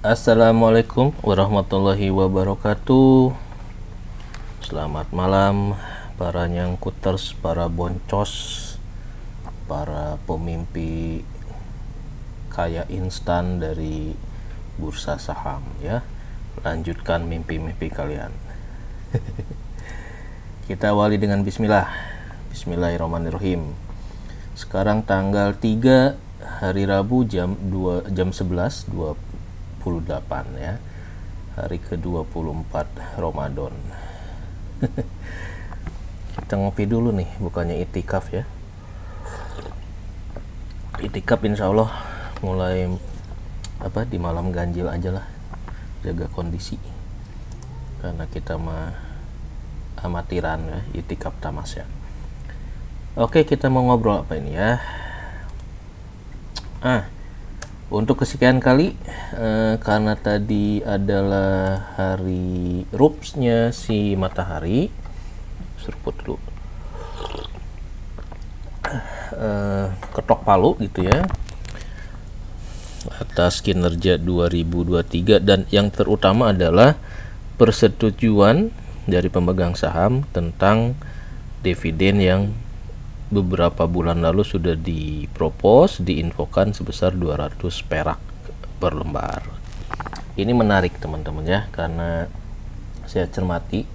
Assalamualaikum warahmatullahi wabarakatuh. Selamat malam para nyangkuters, para boncos, para pemimpi kaya instan dari bursa saham ya. Lanjutkan mimpi-mimpi kalian. Kita awali dengan bismillah. Bismillahirrahmanirrahim. Sekarang tanggal 3 hari Rabu jam 11.28 ya. Hari ke-24 Ramadan. Kita ngopi dulu nih, bukannya itikaf ya. Itikaf insya Allah mulai di malam ganjil aja lah, jaga kondisi, karena kita mah amatiran ya, itikaf tamasya. Oke, kita mau ngobrol apa ini ya. Untuk kesekian kali, karena tadi adalah hari rupsnya si matahari, seruput dulu, ketok palu gitu ya, atas kinerja 2023, dan yang terutama adalah persetujuan dari pemegang saham tentang dividen yang beberapa bulan lalu sudah dipropos, diinfokan sebesar 200 perak per lembar. Ini menarik teman-teman ya, karena saya cermati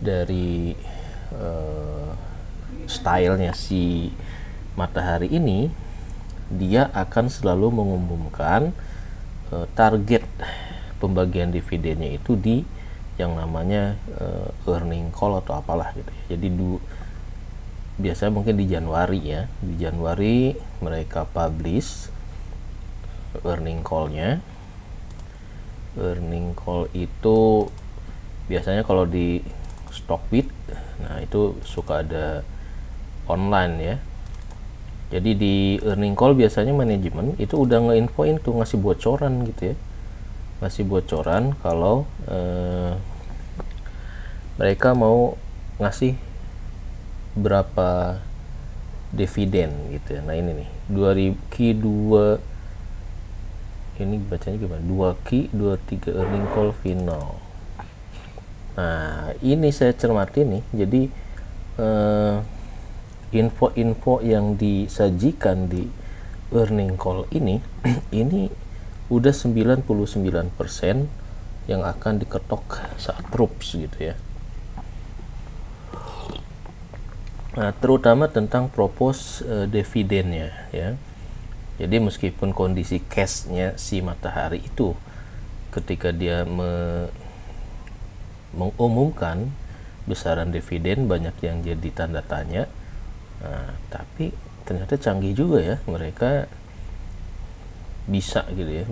dari stylenya si matahari ini, dia akan selalu mengumumkan target pembagian dividennya itu di yang namanya earning call atau apalah gitu ya. Jadi biasanya mungkin di Januari ya, di Januari mereka publish earning call-nya. Earning call itu biasanya kalau di Stockbit, nah itu suka ada online ya. Jadi di earning call biasanya manajemen itu udah nge-infoin tuh, ngasih bocoran gitu ya, ngasih bocoran kalau mereka mau ngasih berapa dividen gitu ya. Nah ini nih 2 ini bacanya gimana, 2Q 23 earning call final. Nah ini saya cermati nih, jadi info-info yang disajikan di earning call ini ini udah 99% yang akan diketok saat rups gitu ya. Nah, terutama tentang propose dividennya ya. Jadi meskipun kondisi cashnya si matahari itu ketika dia mengumumkan besaran dividen banyak yang jadi tanda tanya, tapi ternyata canggih juga ya, mereka bisa gitu ya,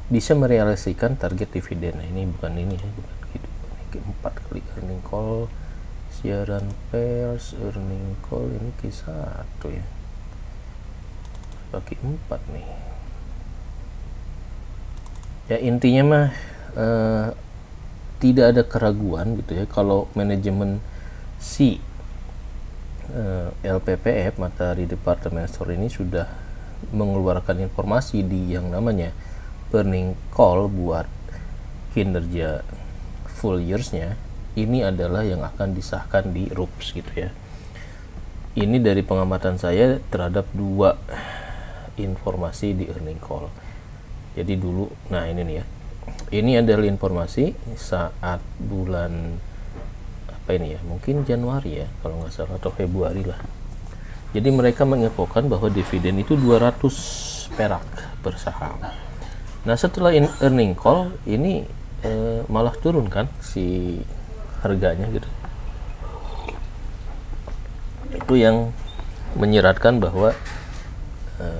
bisa merealisasikan target dividen. Nah, ini bukan ini ya, bukan gitu. 4 kali earning call, siaran pers, earning call, ini Q1 ya, bagi 4 nih ya. Intinya mah tidak ada keraguan gitu ya, kalau manajemen si LPPF Matahari Department Store ini sudah mengeluarkan informasi di yang namanya earning call buat kinerja full years-nya, ini adalah yang akan disahkan di RUPS gitu ya. Ini dari pengamatan saya terhadap 2 informasi di earning call. Jadi dulu, nah ini nih ya, ini adalah informasi saat bulan apa ini ya, mungkin Januari ya kalau nggak salah, atau Februari lah. Jadi mereka menginfokan bahwa dividen itu 200 perak per saham. Nah setelah earning call ini malah turun kan si harganya gitu. Itu yang menyiratkan bahwa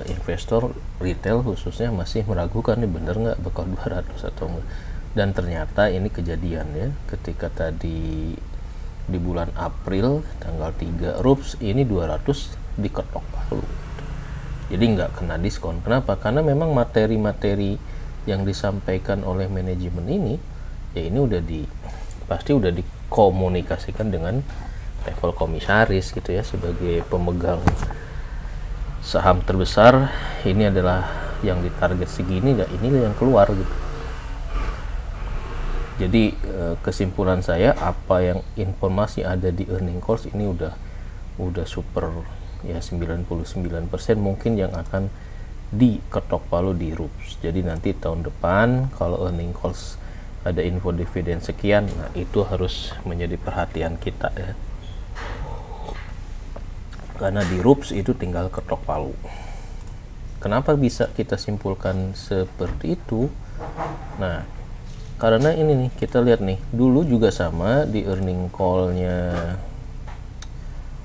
investor retail khususnya masih meragukan nih, bener nggak bakal 200 atau enggak. Dan ternyata ini kejadian ya, ketika tadi di bulan April tanggal 3 RUPS ini 200 diketok palu gitu. Jadi nggak kena diskon. Kenapa? Karena memang materi-materi yang disampaikan oleh manajemen ini ya, ini pasti udah dikomunikasikan dengan level komisaris gitu ya, sebagai pemegang saham terbesar ini adalah yang ditarget segini, dan ini yang keluar gitu. Jadi kesimpulan saya, apa yang informasi ada di earning calls ini udah super ya, 99% mungkin yang akan diketok palu di RUPS. Jadi nanti tahun depan kalau earning calls ada info dividen sekian, nah itu harus menjadi perhatian kita ya, karena di RUPS itu tinggal ketok palu. Kenapa bisa kita simpulkan seperti itu? Nah, karena ini nih, kita lihat nih, dulu juga sama di earning call-nya,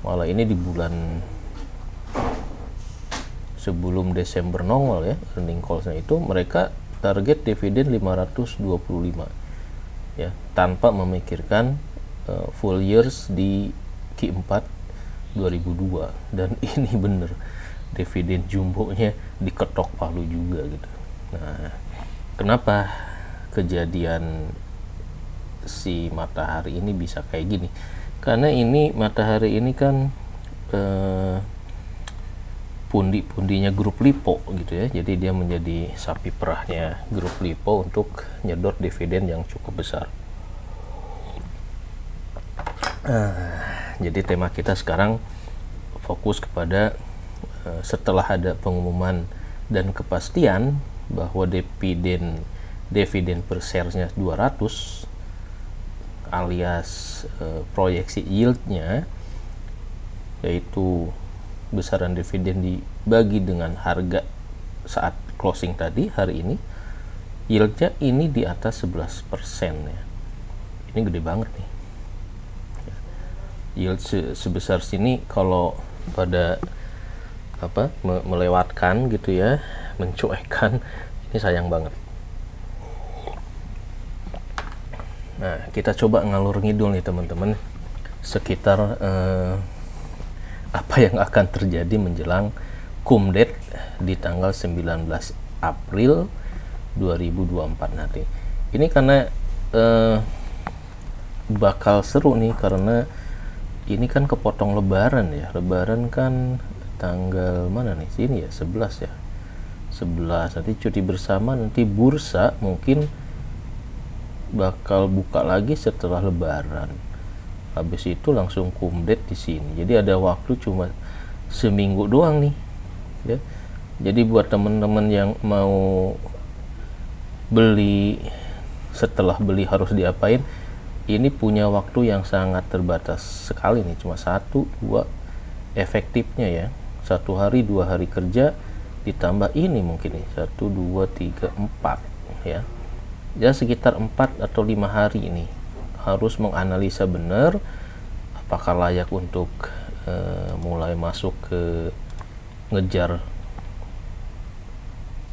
malah ini di bulan sebelum Desember nongol ya, earning call-nya itu mereka target dividen 525 ya, tanpa memikirkan full years di Q4 2002, dan ini bener dividen jumbonya diketok palu juga gitu. Nah, kenapa kejadian si Matahari ini bisa kayak gini? Karena ini Matahari ini kan pundi-pundinya grup Lipo gitu ya, jadi dia menjadi sapi perahnya grup Lipo untuk nyedot dividen yang cukup besar. Jadi tema kita sekarang fokus kepada setelah ada pengumuman dan kepastian bahwa dividen per share-nya 200 alias proyeksi yield-nya, yaitu besaran dividen dibagi dengan harga saat closing tadi hari ini, yield-nya ini di atas 11% ya. Ini gede banget nih. Yield sebesar sini kalau pada melewatkan gitu ya, mencuekkan, ini sayang banget. Nah, kita coba ngalur ngidul nih teman-teman sekitar apa yang akan terjadi menjelang Kumdet di tanggal 19 April 2024 nanti. Ini karena bakal seru nih, karena ini kan kepotong lebaran ya. Lebaran kan tanggal mana nih? Sini ya, 11 ya. 11 nanti cuti bersama, nanti bursa mungkin bakal buka lagi setelah lebaran. Habis itu langsung Kumdet di sini. Jadi ada waktu cuma seminggu doang nih. Ya. Jadi buat teman-teman yang mau beli, setelah beli harus diapain? Ini punya waktu yang sangat terbatas sekali nih, cuma 1-2 efektifnya ya, 1 hari 2 hari kerja ditambah ini mungkin nih 1 2 3 4 ya, sekitar 4 atau 5 hari ini harus menganalisa benar apakah layak untuk mulai masuk ke ngejar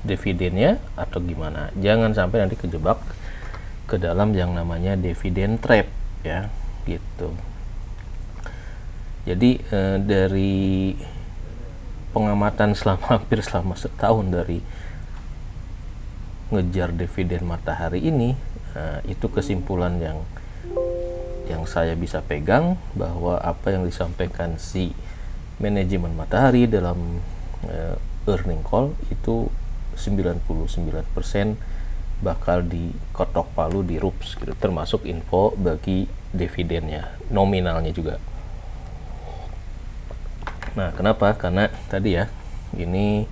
dividennya atau gimana. Jangan sampai nanti kejebak ke dalam yang namanya dividen trap ya gitu. Jadi dari pengamatan hampir selama setahun dari ngejar dividen Matahari ini, itu kesimpulan yang saya bisa pegang, bahwa apa yang disampaikan si manajemen Matahari dalam earning call itu 99% bakal diketok palu di RUPS gitu, termasuk info bagi dividennya, nominalnya juga. Nah, kenapa? Karena tadi ya, ini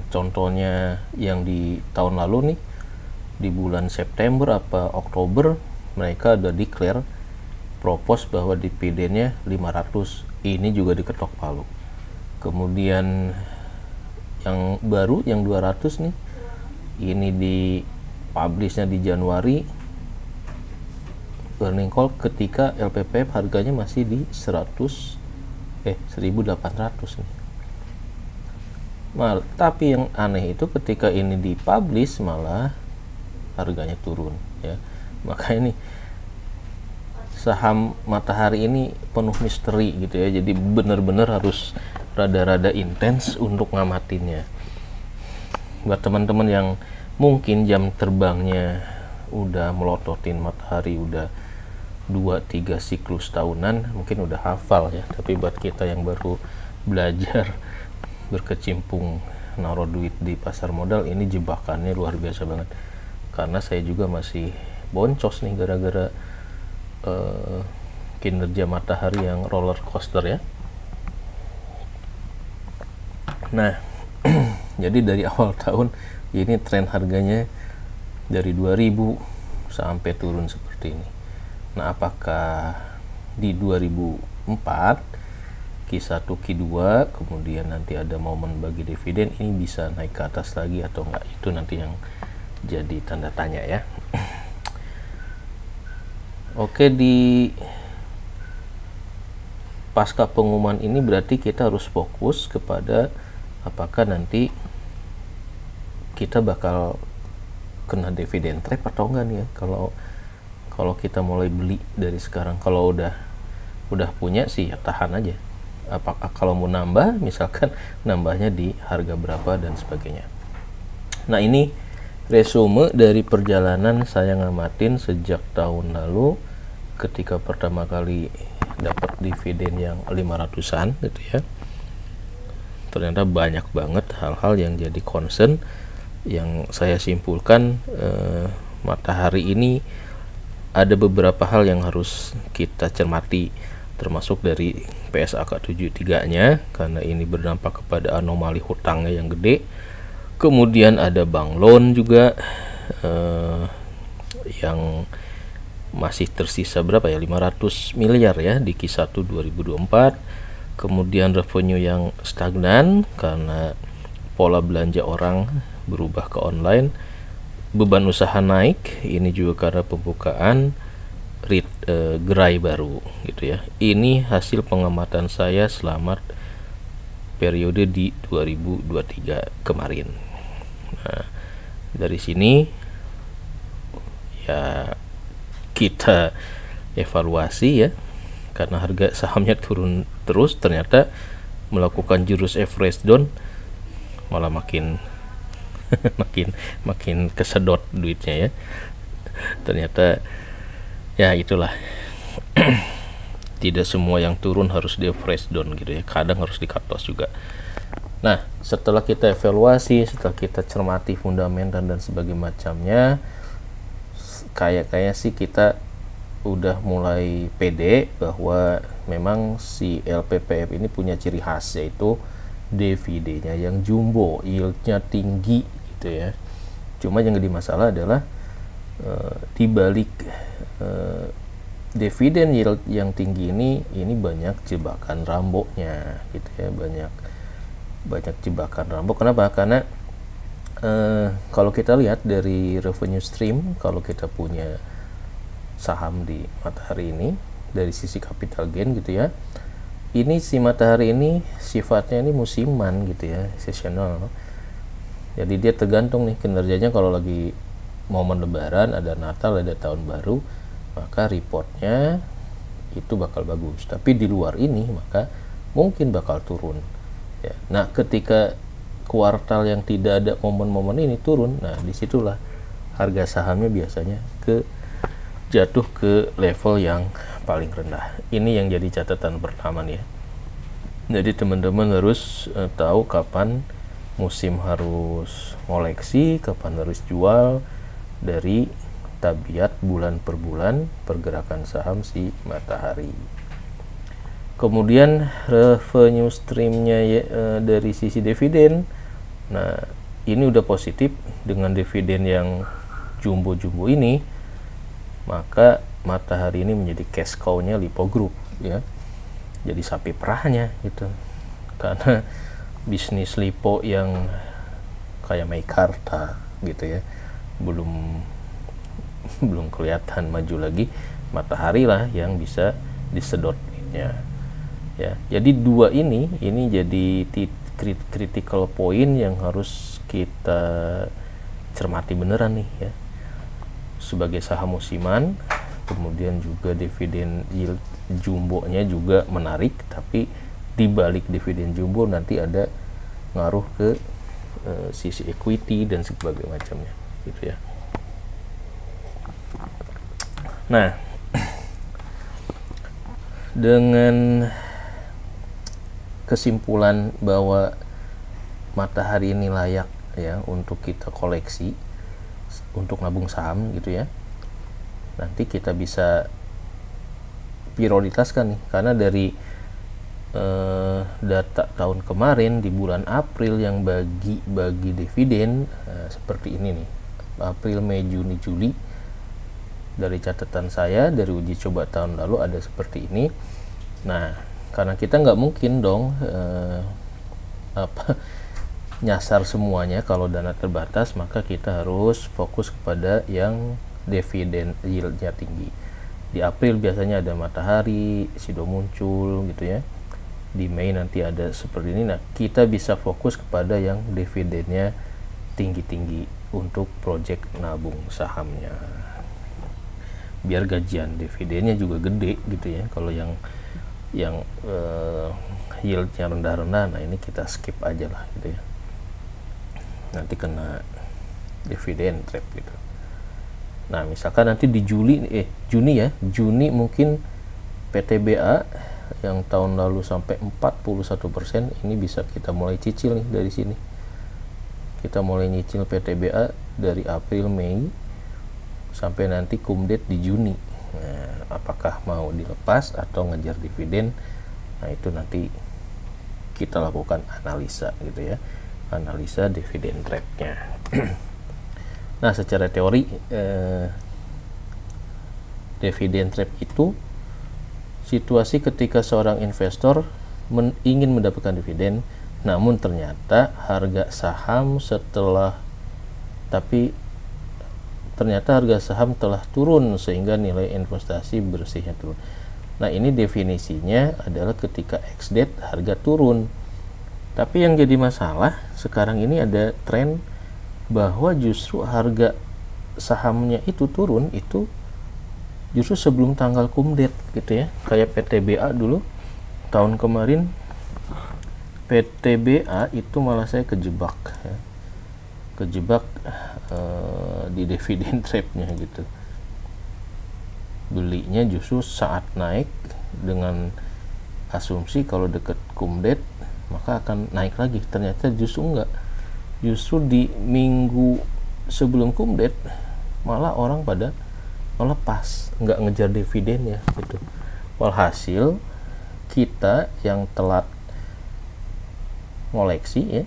contohnya yang di tahun lalu nih, di bulan September apa Oktober, mereka udah declare propose bahwa dividennya 500, ini juga diketok palu. Kemudian yang baru yang 200 nih, ini di publishnya di Januari earning call ketika LPPF harganya masih di 1.800 nih. Tapi yang aneh itu ketika ini dipublish malah harganya turun ya. Makanya nih saham Matahari ini penuh misteri gitu ya. Jadi benar-benar harus rada-rada intens untuk ngamatinnya. Buat teman-teman yang mungkin jam terbangnya udah melototin Matahari udah 2-3 siklus tahunan, mungkin udah hafal ya. Tapi buat kita yang baru belajar berkecimpung naruh duit di pasar modal ini jebakannya luar biasa banget, karena saya juga masih boncos nih gara-gara kinerja matahari yang roller coaster ya. Nah jadi dari awal tahun ini tren harganya dari 2000 sampai turun seperti ini. Nah apakah di 2004 Q1 Q2 kemudian nanti ada momen bagi dividen ini bisa naik ke atas lagi atau enggak, itu nanti yang jadi tanda tanya ya. Oke, di pasca pengumuman ini berarti kita harus fokus kepada apakah nanti kita bakal kena dividen trap atau enggak nih ya. Kalau kita mulai beli dari sekarang, kalau udah punya sih ya tahan aja. Apakah kalau mau nambah, misalkan nambahnya di harga berapa dan sebagainya. Nah ini resume dari perjalanan saya ngamatin sejak tahun lalu ketika pertama kali dapat dividen yang 500-an gitu ya. Ternyata banyak banget hal-hal yang jadi concern yang saya simpulkan. Matahari ini ada beberapa hal yang harus kita cermati, termasuk dari PSAK 73-nya karena ini berdampak kepada anomali hutangnya yang gede. Kemudian ada bank loan juga yang masih tersisa berapa ya, 500 miliar ya di Q1 2024. Kemudian revenue yang stagnan karena pola belanja orang berubah ke online. Beban usaha naik, ini juga karena pembukaan gerai baru gitu ya. Ini hasil pengamatan saya selama periode di 2023 kemarin. Nah, dari sini ya kita evaluasi ya, karena harga sahamnya turun terus, ternyata melakukan jurus average down malah makin makin kesedot duitnya ya. Ternyata ya itulah tidak semua yang turun harus di average down gitu ya, kadang harus di cut loss juga. Nah setelah kita evaluasi, setelah kita cermati fundamental dan sebagainya macamnya, kayaknya sih kita udah mulai pede bahwa memang si LPPF ini punya ciri khas, yaitu dividennya yang jumbo, yieldnya tinggi gitu ya. Cuma yang jadi masalah adalah dibalik dividen yield yang tinggi ini banyak jebakan ramboknya gitu ya, banyak jebakan rambok. Kenapa? Karena kalau kita lihat dari revenue stream, kalau kita punya saham di Matahari ini dari sisi capital gain gitu ya, ini si Matahari ini sifatnya ini musiman gitu ya, seasonal. Jadi dia tergantung nih kinerjanya. Kalau lagi momen lebaran, ada Natal, ada tahun baru, maka reportnya itu bakal bagus. Tapi di luar ini maka mungkin bakal turun ya. Nah ketika kuartal yang tidak ada momen-momen ini turun, nah disitulah harga sahamnya biasanya jatuh ke level yang paling rendah. Ini yang jadi catatan pertama nih ya. Jadi teman-teman harus tahu kapan musim harus koleksi, kapan harus jual dari tabiat bulan per bulan pergerakan saham si Matahari. Kemudian revenue streamnya ya, dari sisi dividen. Nah ini udah positif dengan dividen yang jumbo-jumbo ini, maka Matahari ini menjadi cash cow-nya Lipo Group ya, jadi sapi perahnya gitu. Karena bisnis Lipo yang kayak Meikarta gitu ya belum kelihatan maju lagi, Matahari lah yang bisa disedot duitnya ya. Jadi dua ini jadi critical point yang harus kita cermati beneran nih ya, sebagai saham musiman. Kemudian juga dividen yield jumbonya juga menarik, tapi di balik dividen jumbo nanti ada ngaruh ke sisi equity dan sebagainya macamnya gitu ya. Nah dengan kesimpulan bahwa Matahari ini layak ya untuk kita koleksi untuk nabung saham gitu ya, nanti kita bisa prioritaskan nih, karena dari data tahun kemarin di bulan April yang bagi dividen seperti ini nih, April, Mei, Juni, Juli. Dari catatan saya dari uji coba tahun lalu ada seperti ini. Nah, karena kita nggak mungkin dong nyasar semuanya kalau dana terbatas, maka kita harus fokus kepada yang dividen yieldnya tinggi. Di April biasanya ada Matahari, Sido muncul gitu ya. Di Mei nanti ada seperti ini. Nah, kita bisa fokus kepada yang dividennya tinggi-tinggi untuk project nabung sahamnya. Biar gajian dividennya juga gede gitu ya. Kalau yang yieldnya rendah-rendah, nah ini kita skip aja lah gitu ya. Nanti kena dividen trap gitu. Nah, misalkan nanti di Juni mungkin PTBA yang tahun lalu sampai 41%, ini bisa kita mulai cicil nih dari sini. Kita mulai nyicil PTBA dari April, Mei sampai nanti kumdet di Juni. Nah, apakah mau dilepas atau ngejar dividen? Nah, itu nanti kita lakukan analisa gitu ya. Analisa dividen trapnya. Nah, secara teori dividen trap itu situasi ketika seorang investor ingin mendapatkan dividen, namun ternyata harga saham telah turun sehingga nilai investasi bersihnya turun. Nah, ini definisinya adalah ketika ex-date harga turun. Tapi yang jadi masalah sekarang ini ada tren bahwa justru harga sahamnya itu turun itu justru sebelum tanggal kumdet gitu ya. Kayak PTBA dulu tahun kemarin, PTBA itu malah saya kejebak ya. Di dividen trapnya gitu. Belinya justru saat naik dengan asumsi kalau deket kumdet maka akan naik lagi. Ternyata justru enggak. Justru di minggu sebelum kumdet malah orang pada melepas, nggak ngejar dividennya gitu. Walhasil kita yang telat ngoleksi ya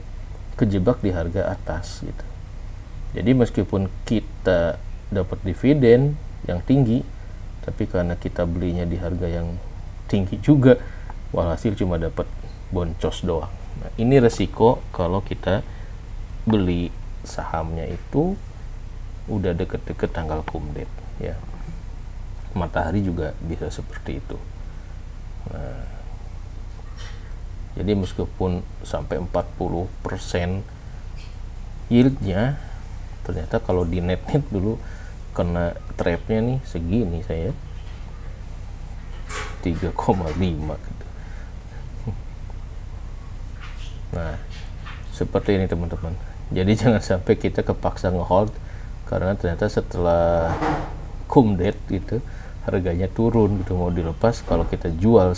kejebak di harga atas gitu. Jadi meskipun kita dapat dividen yang tinggi, tapi karena kita belinya di harga yang tinggi juga, walhasil cuma dapat boncos doang. Nah, ini resiko kalau kita beli sahamnya itu udah deket-deket tanggal kumdet ya. Matahari juga bisa seperti itu. Nah, jadi meskipun sampai 40% yieldnya, ternyata kalau di net dulu kena trapnya nih segini saya 3,5 gitu. Nah, seperti ini teman-teman. Jadi jangan sampai kita kepaksa ngehold karena ternyata setelah kumdet gitu harganya turun gitu, mau dilepas. Kalau kita jual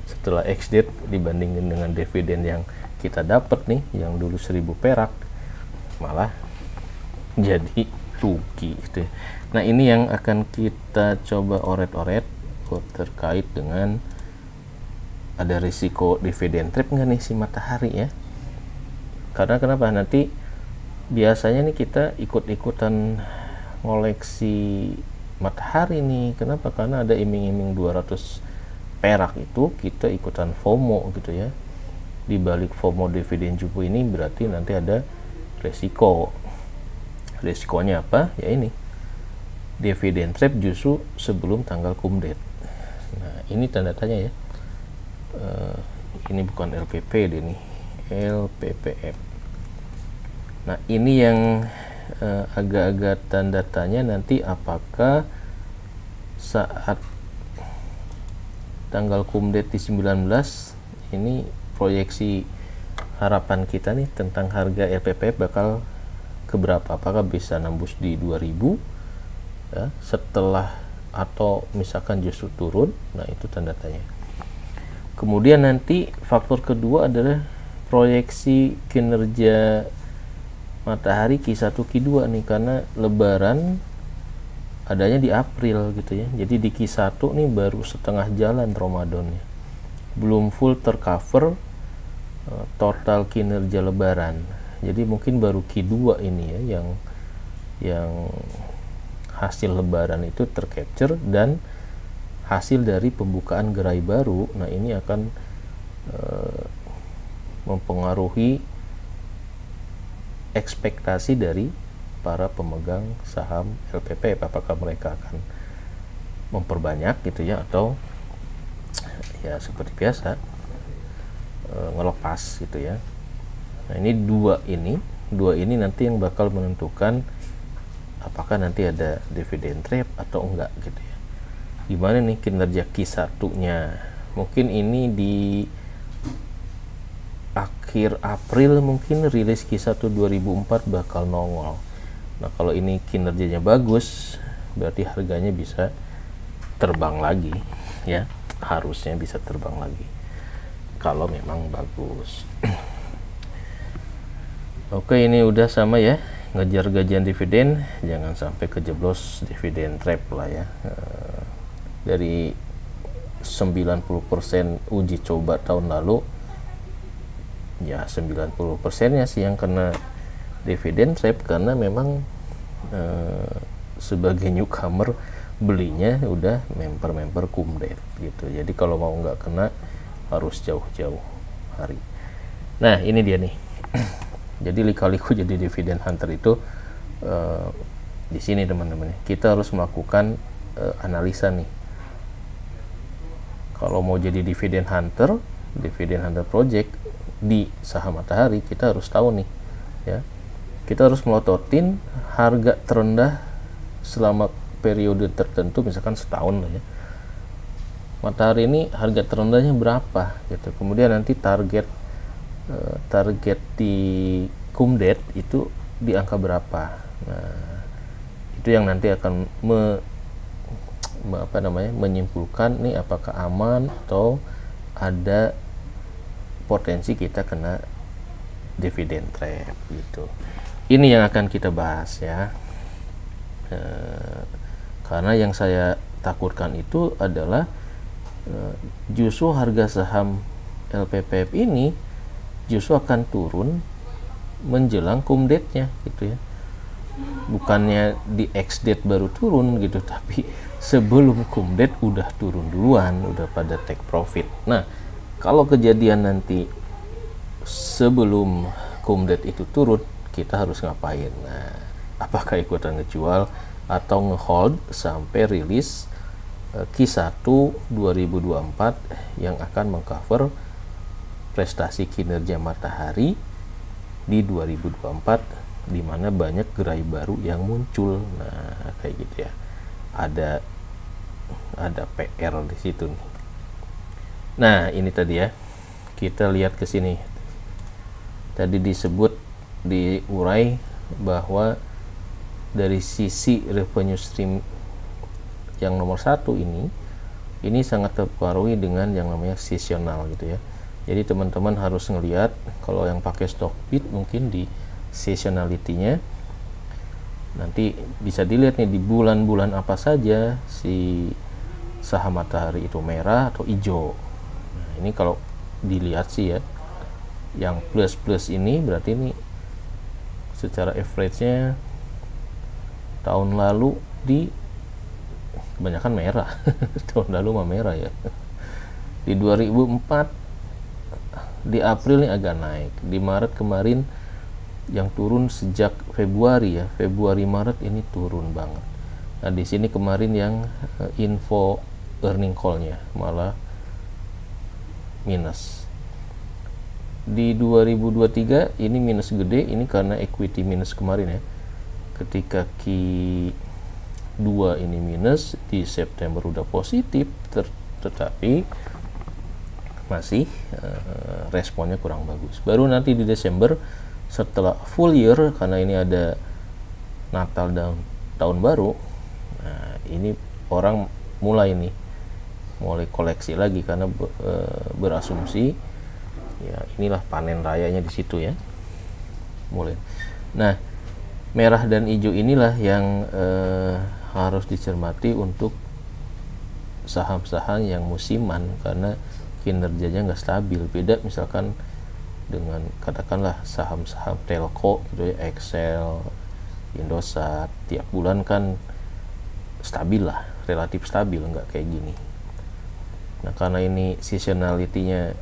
setelah ex-date dibandingin dengan dividen yang kita dapat nih yang dulu 1000 perak malah jadi rugi gitu. Nah, ini yang akan kita coba oret-oret terkait dengan ada risiko dividen trap nggak nih si Matahari ya. Karena kenapa, nanti biasanya nih kita ikut-ikutan ngoleksi Matahari nih. Kenapa? Karena ada iming-iming 200 perak itu kita ikutan FOMO gitu ya. Di balik FOMO dividen jupu ini berarti nanti ada resiko. Resikonya apa? Ya ini, dividen trap justru sebelum tanggal kumdet. Nah, ini tanda tanya ya. Ini bukan LPP deh nih, LPPF. Nah, ini yang agak-agak tanda tanya nanti, apakah saat tanggal kumdet di 19 ini proyeksi harapan kita nih tentang harga LPPF bakal keberapa, apakah bisa nembus di 2000 ya, setelah atau misalkan justru turun. Nah, itu tanda tanya. Kemudian nanti faktor kedua adalah proyeksi kinerja matahari Q1 Q2 nih, karena lebaran adanya di April gitu ya. Jadi di Q1 nih baru setengah jalan Ramadannya. Belum full tercover total kinerja lebaran. Jadi mungkin baru Q2 ini ya yang hasil lebaran itu tercapture, dan hasil dari pembukaan gerai baru. Nah, ini akan mempengaruhi ekspektasi dari para pemegang saham LPP, apakah mereka akan memperbanyak gitu ya, atau ya seperti biasa ngelepas gitu ya. Nah, ini dua ini nanti yang bakal menentukan apakah nanti ada dividend trap atau enggak gitu ya. Gimana nih kinerja Q1-nya? Mungkin ini di akhir April mungkin rilis Q1 2004 bakal nongol. Nah, kalau ini kinerjanya bagus, berarti harganya bisa terbang lagi ya. Harusnya bisa terbang lagi kalau memang bagus. Oke, ini udah sama ya, ngejar gajian dividen, jangan sampai kejeblos dividen trap lah ya. Dari 90% uji coba tahun lalu, ya 90%-nya sih yang kena dividen trap, karena memang sebagai newcomer belinya udah member kumdet gitu. Jadi kalau mau nggak kena harus jauh-jauh hari. Nah, ini dia nih. Jadi lika-liku jadi dividen hunter itu di sini teman-teman. Kita harus melakukan analisa nih. Kalau mau jadi dividen hunter project di saham matahari, kita harus tahu nih ya. Kita harus melototin harga terendah selama periode tertentu, misalkan setahun lah ya. Matahari ini harga terendahnya berapa gitu. Kemudian nanti target di kumdet itu di angka berapa. Nah, itu yang nanti akan menyimpulkan nih apakah aman atau ada potensi kita kena dividen trap gitu. Ini yang akan kita bahas ya. Karena yang saya takutkan itu adalah justru harga saham LPPF ini justru akan turun menjelang kumdate-nya gitu ya. Bukannya di ex-date baru turun gitu, tapi sebelum kumdate udah turun duluan, udah pada take profit. Nah, kalau kejadian nanti sebelum kumdate itu turun, kita harus ngapain? Nah, apakah ikutan ngejual atau ngehold sampai rilis Q1 2024 yang akan mengcover prestasi kinerja matahari di 2024, di mana banyak gerai baru yang muncul. Nah, kayak gitu ya. Ada PR di situ nih. Nah, ini tadi ya. Kita lihat ke sini. Tadi disebut diurai bahwa dari sisi revenue stream yang nomor satu ini sangat terpengaruhi dengan yang namanya seasonal gitu ya. Jadi teman-teman harus ngelihat, kalau yang pakai Stockbit mungkin di seasonality-nya nanti bisa dilihat nih di bulan-bulan apa saja si saham matahari itu merah atau hijau. Nah, ini kalau dilihat sih ya, yang plus ini berarti ini secara average-nya tahun lalu di kebanyakan merah. Tahun lalu mah merah ya. Di 2004 di April ini agak naik. Di Maret kemarin yang turun sejak Februari ya. Februari Maret ini turun banget. Nah, di sini kemarin yang info earning call-nya malah minus. Di 2023 ini minus gede, ini karena equity minus kemarin ya. Ketika Q2 ini minus, di September udah positif, tetapi masih responnya kurang bagus. Baru nanti di Desember setelah full year, karena ini ada Natal dan tahun baru, nah ini orang mulai nih mulai koleksi lagi karena berasumsi ya inilah panen rayanya di situ ya, mulai. Nah, merah dan hijau inilah yang harus dicermati untuk saham-saham yang musiman karena kinerjanya nggak stabil. Beda misalkan dengan katakanlah saham-saham telco gitu ya, Excel, Indosat, tiap bulan kan stabil lah, relatif stabil, nggak kayak gini. Nah, karena ini seasonality-nya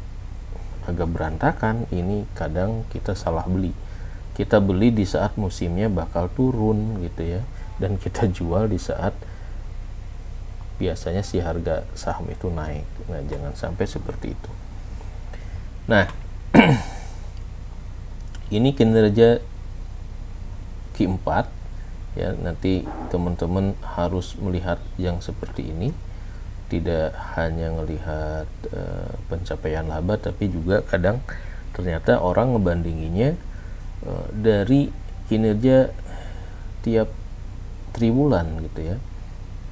agak berantakan, ini kadang kita salah beli. Kita beli di saat musimnya bakal turun gitu ya, dan kita jual di saat biasanya si harga saham itu naik. Nah, jangan sampai seperti itu. Nah, ini kinerja Q4 ya, nanti teman-teman harus melihat yang seperti ini, tidak hanya melihat pencapaian laba, tapi juga kadang ternyata orang ngebandinginnya dari kinerja tiap triwulan gitu ya.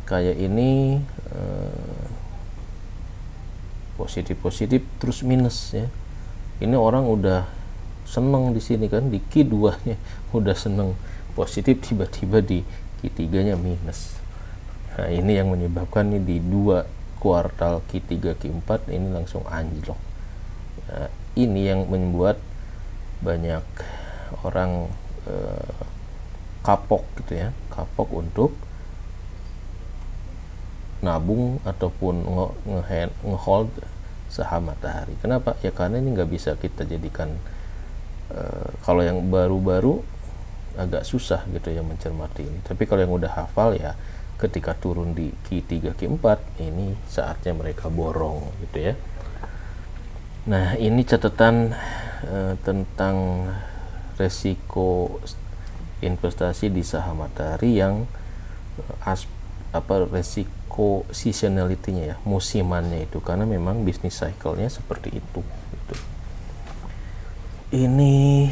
Kayak ini positif terus minus ya. Ini orang udah seneng di sini kan, di Q2-nya udah seneng positif, tiba-tiba di Q3-nya minus. Nah, ini yang menyebabkan nih di 2 kuartal Q3 Q4 ini langsung anjlok. Nah, ini yang membuat banyak orang kapok gitu ya, kapok untuk nabung ataupun ngehold saham Matahari. Kenapa? Ya karena ini nggak bisa kita jadikan kalau yang baru-baru agak susah gitu ya mencermati ini. Tapi kalau yang udah hafal ya, ketika turun di Q3 Q4 ini saatnya mereka borong gitu ya. Nah, ini catatan tentang resiko investasi di saham Matahari yang resiko seasonality-nya ya, musimannya itu, karena memang bisnis cycle-nya seperti itu gitu. Ini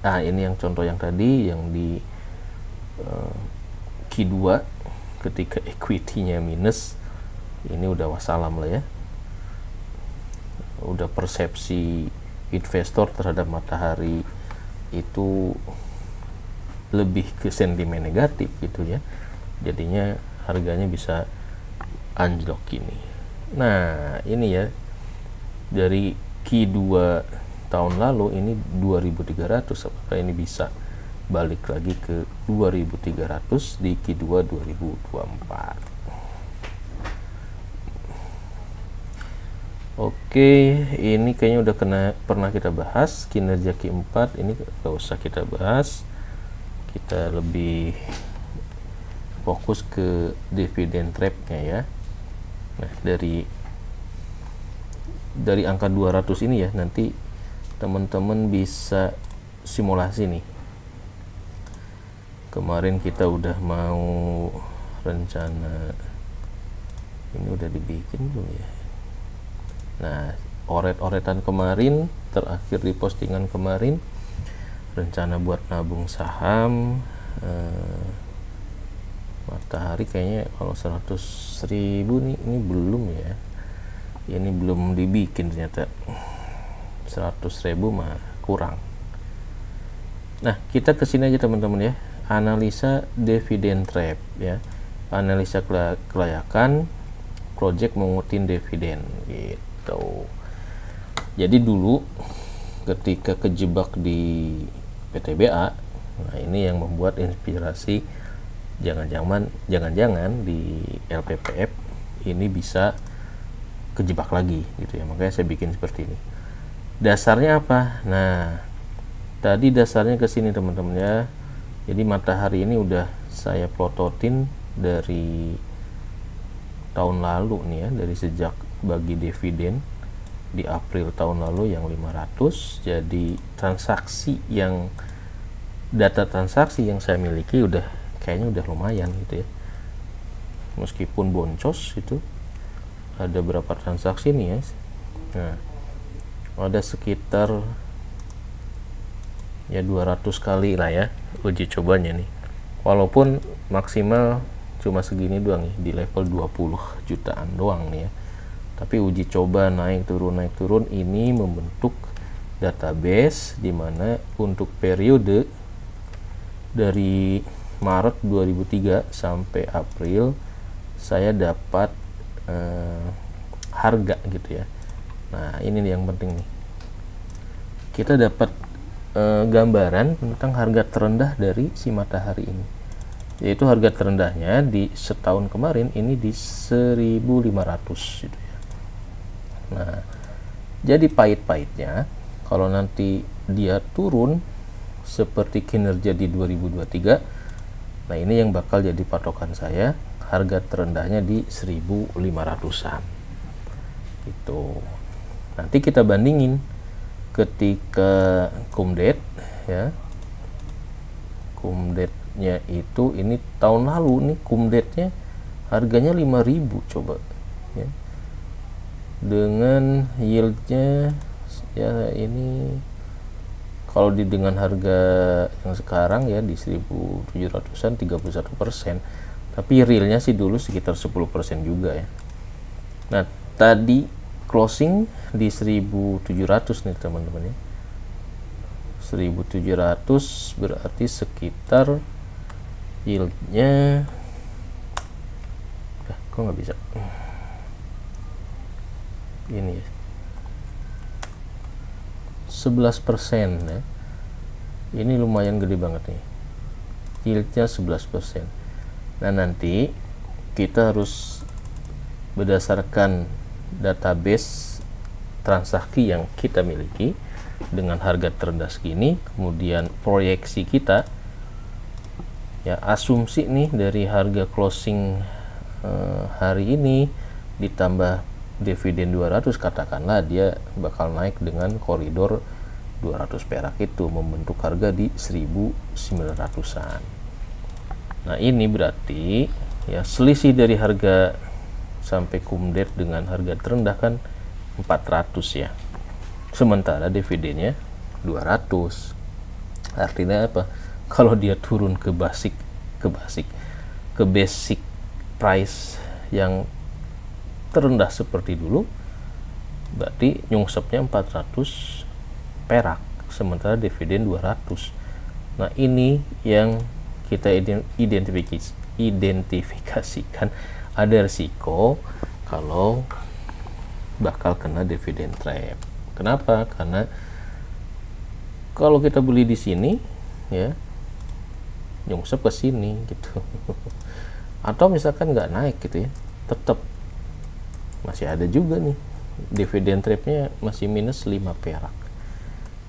yang contoh yang tadi yang di Q2 ketika equity-nya minus, ini udah wassalam lah ya, udah persepsi investor terhadap Matahari itu lebih ke sentimen negatif gitu ya, jadinya harganya bisa anjlok ini. Nah, ini ya dari Q2 tahun lalu ini 2.300, apakah ini bisa balik lagi ke 2.300 di Q2 2024? Oke, ini kayaknya udah pernah kita bahas kinerja Q4, ini gak usah kita bahas. Kita lebih fokus ke dividend trap-nya ya. Nah, dari angka 200 ini ya, nanti teman-teman bisa simulasi nih. Kemarin kita udah mau rencana, ini udah dibikin belum ya? Nah, oret-oretan kemarin, terakhir di postingan kemarin, rencana buat nabung saham Matahari kayaknya kalau 100.000 nih, ini belum ya, ini belum dibikin ternyata. 100.000 mah kurang. Nah, kita kesini aja teman-teman ya, analisa dividend trap ya, analisa kelayakan project mengutin dividen gitu. Jadi dulu ketika kejebak di PTBA, nah ini yang membuat inspirasi, jangan-jangan di LPPF ini bisa kejebak lagi gitu ya, makanya saya bikin seperti ini. Dasarnya apa? Nah, tadi dasarnya ke sini teman-teman ya. Jadi Matahari ini udah saya plototin dari tahun lalu nih ya, dari sejak bagi dividen di April tahun lalu yang 500. Jadi data transaksi yang saya miliki udah kayaknya udah lumayan gitu ya, meskipun boncos itu ada berapa transaksi nih ya. Nah, ada sekitar ya 200 kali lah ya uji cobanya nih, walaupun maksimal cuma segini doang ya, di level 20 jutaan doang nih ya. tapi uji coba naik turun ini membentuk database di mana untuk periode dari Maret 2003 sampai April saya dapat harga gitu ya. Nah ini yang penting nih, kita dapat gambaran tentang harga terendah dari si matahari ini, yaitu harga terendahnya di setahun kemarin ini di 1.500 gitu ya. Nah jadi pahit-pahitnya kalau nanti dia turun seperti kinerja di 2023, nah ini yang bakal jadi patokan saya, harga terendahnya di 1.500-an gitu. Nanti kita bandingin ketika kumdet ya, kumdetnya itu ini tahun lalu nih kumdetnya harganya 5.000 coba ya, dengan yieldnya ya ini kalau dengan harga yang sekarang ya di 1.700-an 31%, tapi realnya sih dulu sekitar 10% juga ya. Nah tadi closing di 1.700 nih teman-teman ya, 1.700 berarti sekitar yieldnya kok nggak bisa ini ya, 11% ya. Ini lumayan gede banget nih, yieldnya 11%. Nah nanti kita harus berdasarkan database transaksi yang kita miliki dengan harga terendah segini, kemudian proyeksi kita ya, asumsi nih dari harga closing hari ini ditambah dividen 200, katakanlah dia bakal naik dengan koridor 200 perak, itu membentuk harga di 1.900-an. Nah ini berarti ya selisih dari harga sampai kumdet dengan harga terendah kan 400 ya, sementara dividennya 200. Artinya apa? Kalau dia turun ke basic price yang terendah seperti dulu, berarti nyungsepnya 400 perak, sementara dividen 200. Nah ini yang kita identifikasikan ada risiko kalau bakal kena dividen trap. Kenapa? Karena kalau kita beli di sini ya nyungsep ke sini gitu atau misalkan nggak naik gitu ya, tetap masih ada juga nih dividen trapnya masih minus 5 perak.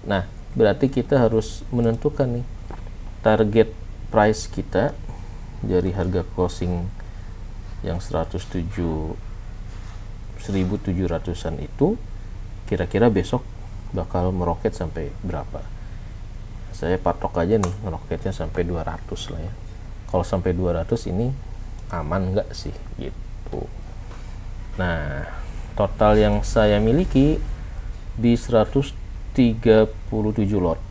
Nah berarti kita harus menentukan nih target price kita dari harga closing yang 1.700-an itu kira-kira besok bakal meroket sampai berapa. Saya patok aja nih meroketnya sampai 200 lah ya. Kalau sampai 200 ini aman nggak sih gitu. Nah total yang saya miliki di 137 lot.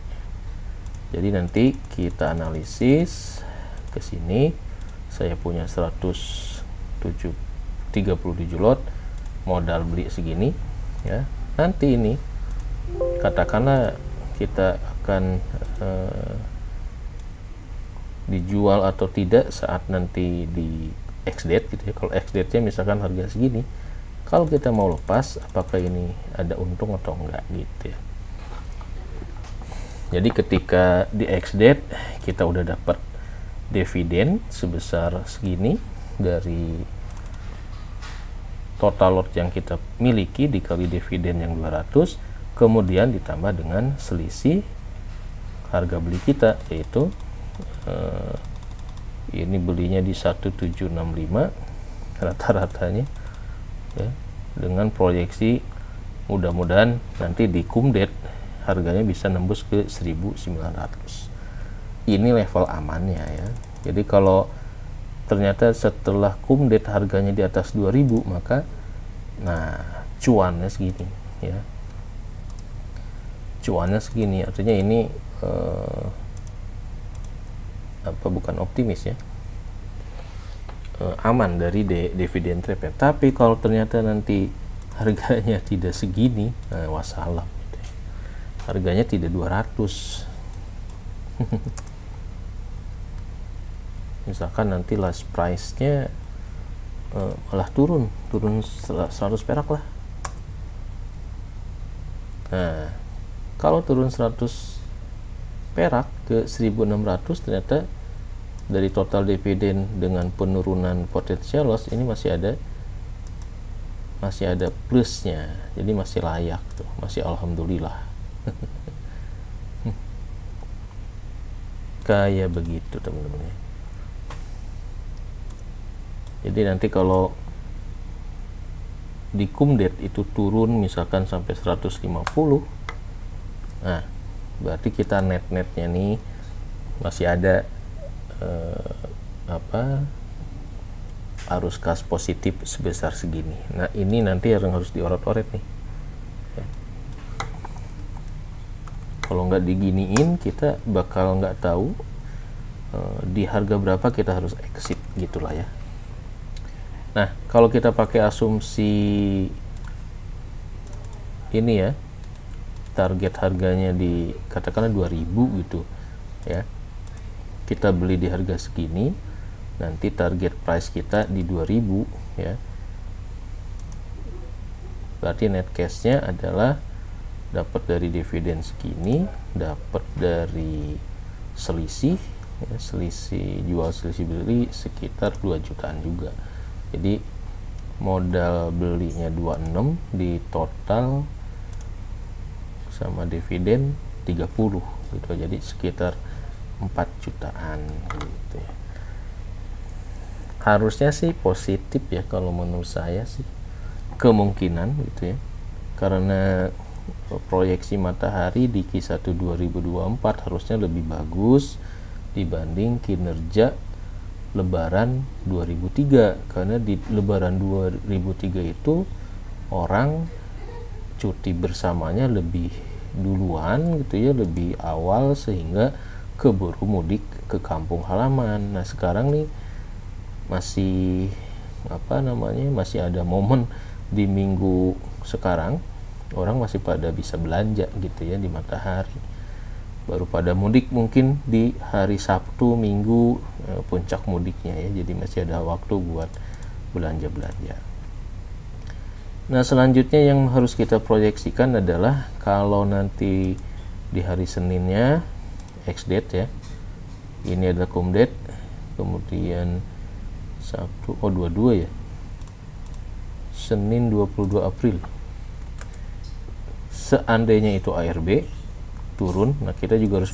Jadi nanti kita analisis ke sini, saya punya 37 lot, modal beli segini ya. Nanti ini katakanlah kita akan dijual atau tidak saat nanti di ex-date gitu ya. Kalau ex-date-nya misalkan harga segini, kalau kita mau lepas apakah ini ada untung atau enggak gitu ya. Jadi ketika di ex-date kita udah dapat dividen sebesar segini dari total lot yang kita miliki dikali dividen yang 200, kemudian ditambah dengan selisih harga beli kita, yaitu ini belinya di 1765 rata-ratanya ya, dengan proyeksi mudah-mudahan nanti di kumdet harganya bisa nembus ke 1.900. Ini level amannya ya. Jadi kalau ternyata setelah kumdet harganya di atas 2.000, maka nah cuannya segini ya, cuannya segini, artinya ini bukan optimis ya, aman dari dividen trap ya. Tapi kalau ternyata nanti harganya tidak segini, nah wassalam gitu ya. Harganya tidak 200. Misalkan nanti last price-nya malah turun 100 perak lah. Nah, kalau turun 100 perak ke 1.600, ternyata dari total dividen dengan penurunan potensial loss ini masih ada plusnya, jadi masih layak tuh, masih alhamdulillah. Kayak begitu teman-teman ya. Jadi nanti kalau di Kumdet itu turun misalkan sampai 150, nah berarti kita net-netnya nih masih ada arus kas positif sebesar segini. Nah ini nanti yang harus dioret-oret nih ya. Kalau nggak diginiin, kita bakal nggak tahu di harga berapa kita harus exit gitulah ya. Nah, kalau kita pakai asumsi ini ya, target harganya di katakanlah 2000 gitu ya. Kita beli di harga segini, nanti target price kita di 2000 ya. Berarti net cash-nya adalah dapat dari dividen segini, dapat dari selisih ya, selisih jual selisih beli sekitar 2 jutaan juga. Jadi modal belinya 26 di total sama dividen 30 gitu, jadi sekitar 4 jutaan gitu ya. Harusnya sih positif ya kalau menurut saya sih, kemungkinan gitu ya, karena proyeksi matahari di Q1 2024 harusnya lebih bagus dibanding kinerja Lebaran 2003, karena di Lebaran 2003 itu orang cuti bersamanya lebih duluan gitu ya, lebih awal, sehingga keburu mudik ke kampung halaman. Nah sekarang nih masih masih ada momen di minggu sekarang, orang masih pada bisa belanja gitu ya di matahari. Baru pada mudik mungkin di hari Sabtu Minggu puncak mudiknya ya, jadi masih ada waktu buat belanja-belanja. Nah selanjutnya yang harus kita proyeksikan adalah kalau nanti di hari Seninnya ex-date ya, ini adalah cum-date, kemudian Sabtu 22 ya, Senin 22 April, seandainya itu ARB turun, nah kita juga harus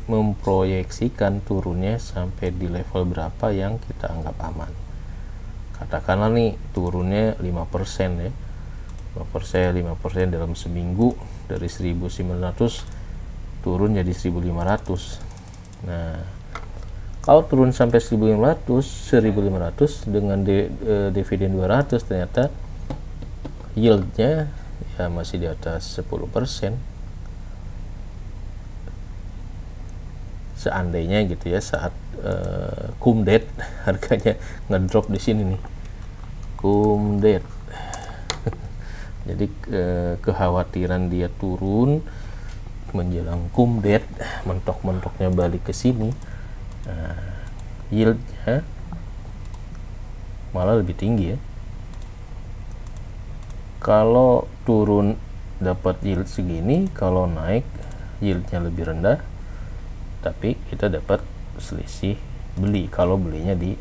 memproyeksikan turunnya sampai di level berapa yang kita anggap aman. Katakanlah nih turunnya 5% ya, 5% dalam seminggu, dari 1900 turun jadi 1500. Nah kalau turun sampai 1500 dengan dividen 200, ternyata yieldnya ya masih di atas 10%. Seandainya gitu ya, saat cum-date harganya ngedrop di sini nih, cum-date. Jadi kekhawatiran dia turun menjelang cum-date, mentok-mentoknya balik ke sini, yieldnya malah lebih tinggi ya. Kalau turun dapat yield segini, kalau naik yieldnya lebih rendah, tapi kita dapat selisih beli kalau belinya di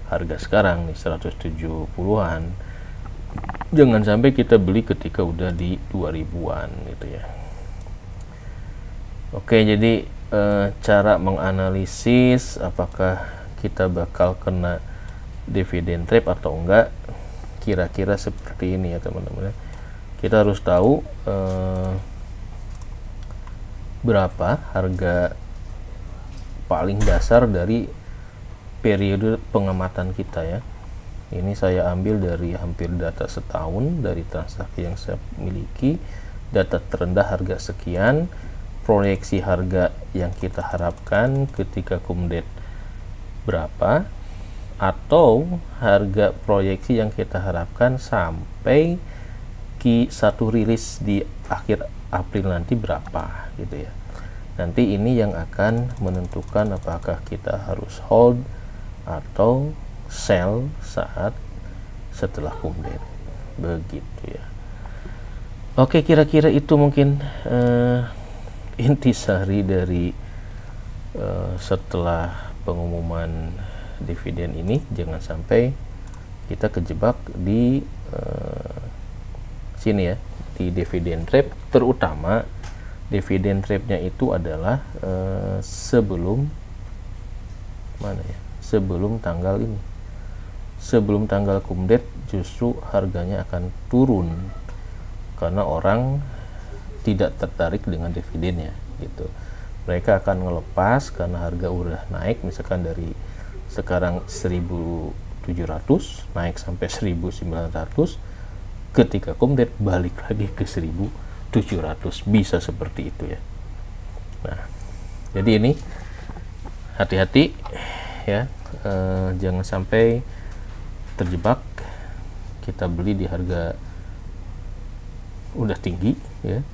harga sekarang nih 170-an. Jangan sampai kita beli ketika udah di 2000-an gitu ya. Oke, jadi cara menganalisis apakah kita bakal kena dividen trap atau enggak kira-kira seperti ini ya teman-teman. Kita harus tahu berapa harga paling dasar dari periode pengamatan kita ya. Ini saya ambil dari hampir data setahun dari transaksi yang saya miliki, data terendah harga sekian, proyeksi harga yang kita harapkan ketika cum-date berapa, atau harga proyeksi yang kita harapkan sampai Q1 rilis di akhir April nanti berapa gitu ya. Nanti ini yang akan menentukan apakah kita harus hold atau sell saat setelah cum date, begitu ya. Oke, kira-kira itu mungkin intisari dari setelah pengumuman dividen ini. Jangan sampai kita kejebak di sini ya, di dividen trap, terutama dividen trapnya itu adalah sebelum tanggal ini, sebelum tanggal cum date justru harganya akan turun karena orang tidak tertarik dengan dividennya gitu. Mereka akan ngelepas karena harga udah naik, misalkan dari sekarang 1.700 naik sampai 1.900, ketika cum date balik lagi ke 1.700, bisa seperti itu ya. Nah, jadi ini hati-hati ya, jangan sampai terjebak kita beli di harga udah tinggi ya,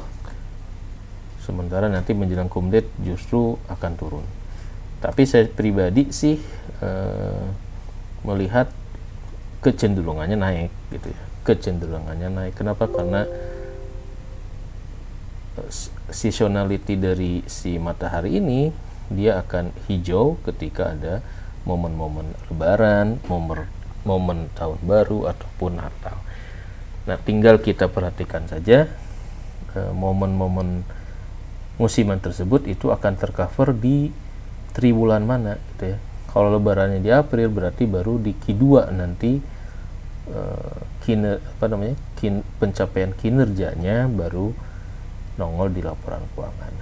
sementara nanti menjelang cum date justru akan turun. Tapi saya pribadi sih melihat kecenderungannya naik gitu ya, kecenderungannya naik. Kenapa? Karena seasonality dari si matahari ini, dia akan hijau ketika ada momen-momen lebaran, momen tahun baru ataupun Natal. Nah, tinggal kita perhatikan saja momen-momen musiman tersebut itu akan tercover di triwulan mana gitu ya. Kalau lebarannya di April, berarti baru di Q2 nanti pencapaian kinerjanya baru nongol di laporan keuangan.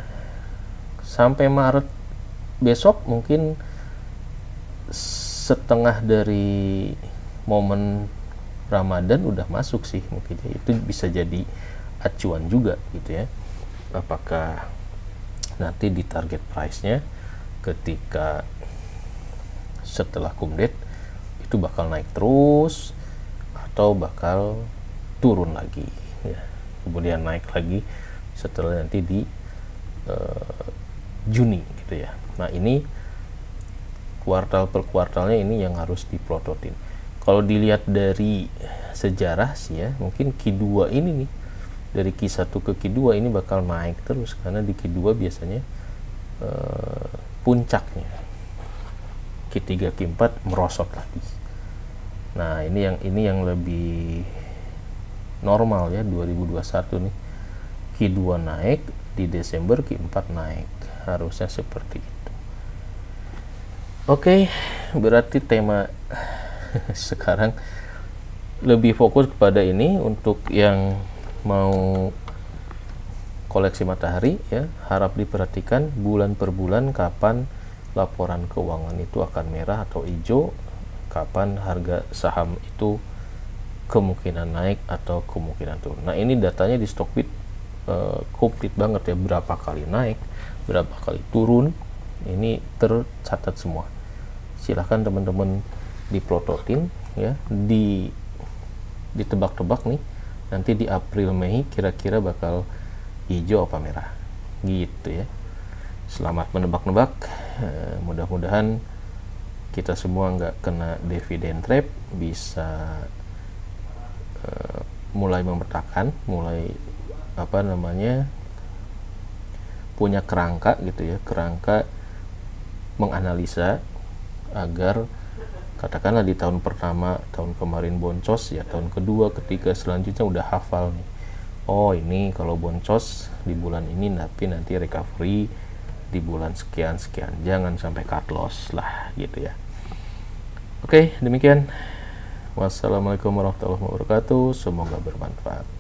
Sampai Maret besok mungkin setengah dari momen Ramadan udah masuk sih, mungkin itu bisa jadi acuan juga gitu ya. Apakah nanti di target price-nya ketika setelah cum date itu bakal naik terus atau bakal turun lagi ya, kemudian naik lagi setelah nanti di Juni gitu ya. Nah, ini kuartal per kuartalnya ini yang harus diplototin. Kalau dilihat dari sejarah sih ya, mungkin Q2 ini nih, dari Q1 ke Q2 ini bakal naik terus karena di Q2 biasanya puncaknya. Q3 Q4 merosot lagi. Nah, ini yang lebih normal ya, 2021 nih. Q2 naik, di Desember Q4 naik. Harusnya seperti itu. Oke, berarti tema sekarang lebih fokus kepada ini. Untuk yang mau koleksi matahari ya, harap diperhatikan bulan per bulan kapan laporan keuangan itu akan merah atau hijau, kapan harga saham itu kemungkinan naik atau kemungkinan turun. Nah, ini datanya di Stockbit komplit banget ya, berapa kali naik, berapa kali turun, ini tercatat semua. Silahkan teman-teman diplototin ya, ditebak-tebak nih, nanti di April Mei kira-kira bakal hijau apa merah gitu ya. Selamat menebak-nebak, mudah-mudahan kita semua nggak kena dividen trap, bisa mulai memetakan, mulai punya kerangka gitu ya, kerangka menganalisa agar katakanlah di tahun pertama, tahun kemarin boncos ya, tahun kedua, ketiga, selanjutnya udah hafal nih. Oh, ini kalau boncos di bulan ini, tapi nanti recovery di bulan sekian, jangan sampai cut loss lah gitu ya. Oke, demikian. Wassalamualaikum warahmatullahi wabarakatuh. Semoga bermanfaat.